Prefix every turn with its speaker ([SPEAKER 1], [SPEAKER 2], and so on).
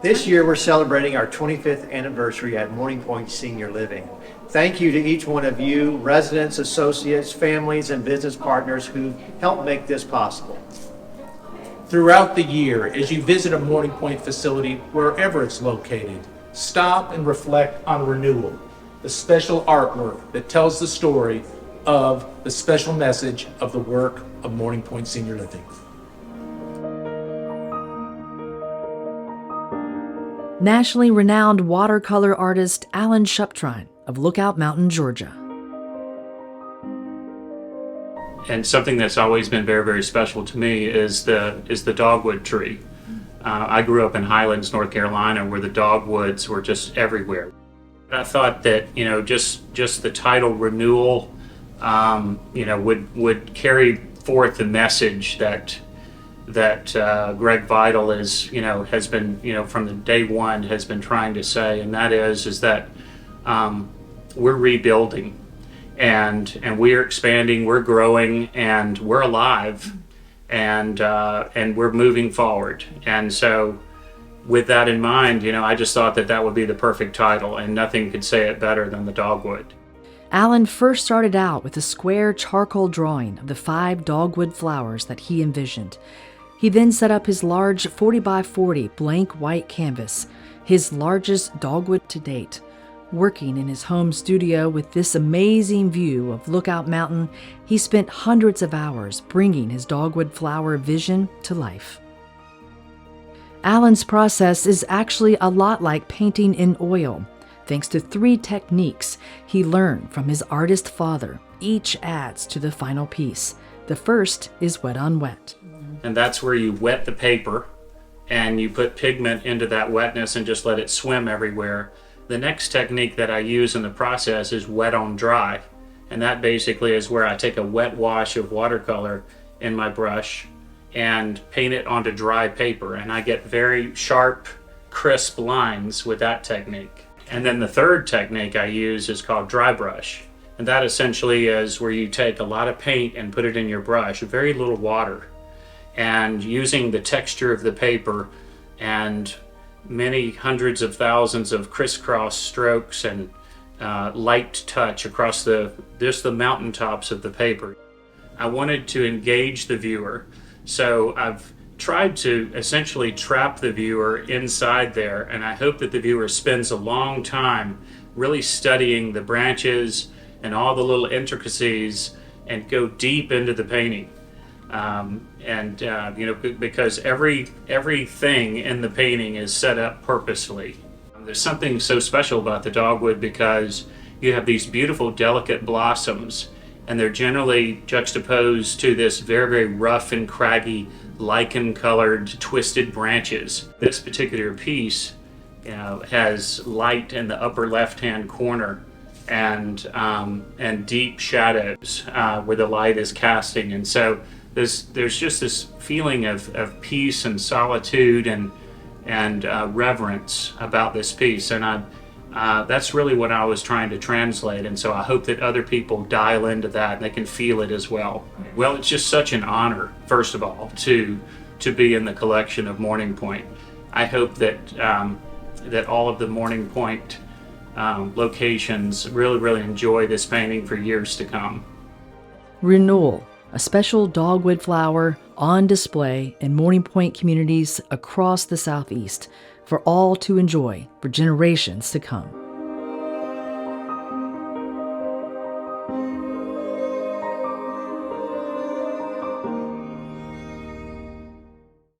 [SPEAKER 1] This year we're celebrating our 25th anniversary at Morning Pointe Senior Living. Thank you to each one of you, residents, associates, families, and business partners who helped make this possible.
[SPEAKER 2] Throughout the year, as you visit a Morning Pointe facility, wherever it's located, stop and reflect on renewal, the special artwork that tells the story of the special message of the work of Morning Pointe Senior Living.
[SPEAKER 3] Nationally renowned watercolor artist Alan Shuptrine of Lookout Mountain, Georgia.
[SPEAKER 4] And something that's always been very, very special to me is the dogwood tree. I grew up in Highlands, North Carolina, where the dogwoods were just everywhere. I thought that just the title renewal, would carry forth the message that Greg Vidal has been from the day one has been trying to say, and that is that we're rebuilding, and we're expanding, we're growing, and we're alive, and we're moving forward. And so, with that in mind, I just thought that would be the perfect title, and nothing could say it better than the Dogwood.
[SPEAKER 3] Alan first started out with a square charcoal drawing of the 5 dogwood flowers that he envisioned. He then set up his large 40 by 40 blank white canvas, his largest dogwood to date. Working in his home studio with this amazing view of Lookout Mountain, he spent hundreds of hours bringing his dogwood flower vision to life. Alan's process is actually a lot like painting in oil. Thanks to 3 techniques he learned from his artist father, each adds to the final piece. The first is wet on wet.
[SPEAKER 4] And that's where you wet the paper and you put pigment into that wetness and just let it swim everywhere. The next technique that I use in the process is wet on dry. And that basically is where I take a wet wash of watercolor in my brush and paint it onto dry paper. And I get very sharp, crisp lines with that technique. And then the third technique I use is called dry brush. And that essentially is where you take a lot of paint and put it in your brush, very little water. And using the texture of the paper and many hundreds of thousands of crisscross strokes and light touch across the mountaintops of the paper, I wanted to engage the viewer. So I've tried to essentially trap the viewer inside there, and I hope that the viewer spends a long time really studying the branches and all the little intricacies and go deep into the painting. Because everything in the painting is set up purposefully. There's something so special about the dogwood because you have these beautiful, delicate blossoms, and they're generally juxtaposed to this very, very rough and craggy, lichen-colored, twisted branches. This particular piece, has light in the upper left-hand corner and deep shadows where the light is casting, and so there's just this feeling of peace and solitude and reverence about this piece, and that's really what I was trying to translate. And so I hope that other people dial into that and they can feel it as well. Well, it's just such an honor, first of all, to be in the collection of Morning Pointe. I hope that all of the Morning Pointe locations really enjoy this painting for years to come.
[SPEAKER 3] Renewal, a special dogwood flower on display in Morning Pointe communities across the Southeast for all to enjoy for generations to come.